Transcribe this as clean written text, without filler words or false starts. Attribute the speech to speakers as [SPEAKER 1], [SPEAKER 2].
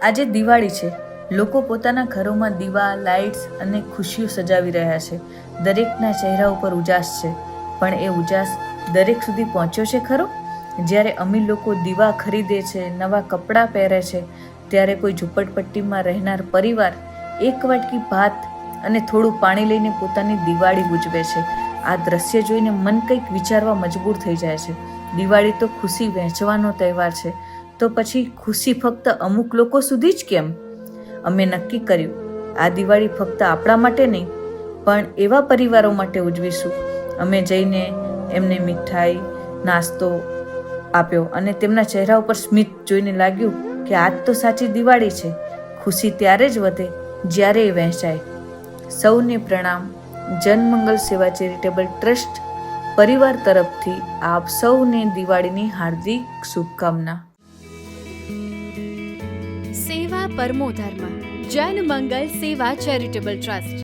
[SPEAKER 1] આજે દિવાળી છે. લોકો પોતાના ઘરોમાં દીવા, લાઇટ્સ અને ખુશીઓ સજાવી રહ્યા છે. દરેકના ચહેરા ઉપર ઉજાસ છે, પણ એ ઉજાસ દરેક સુધી પહોંચ્યો છે ખરો? જ્યારે અમીર લોકો દીવા ખરીદે છે, નવા કપડાં પહેરે છે, ત્યારે કોઈ ઝૂંપડપટ્ટીમાં રહેનાર પરિવાર એક વાટકી ભાત અને થોડું પાણી લઈને પોતાની દિવાળી ઉજવે છે. આ દ્રશ્ય જોઈને મન કંઈક વિચારવા મજબૂર થઈ જાય છે. દિવાળી તો ખુશી વહેંચવાનો તહેવાર છે, તો પછી ખુશી ફક્ત અમુક લોકો સુધી જ કેમ? અમે નક્કી કર્યું, આ દિવાળી ફક્ત આપણા માટે નહીં, પણ એવા પરિવારો માટે ઉજવીશું. અમે જઈને એમને મીઠાઈ, નાસ્તો આપ્યો અને તેમના ચહેરા ઉપર સ્મિત જોઈને લાગ્યું કે આજ તો સાચી દિવાળી છે. ખુશી ત્યારે જ વધે જ્યારે એ વહેંચાય. સૌને પ્રણામ. જનમંગલ સેવા ચેરિટેબલ ટ્રસ્ટ પરિવાર તરફથી આપ સૌને દિવાળીની હાર્દિક શુભકામના.
[SPEAKER 2] સેવા પરમો ધર્મ. જનમંગલ સેવા ચેરિટેબલ ટ્રસ્ટ.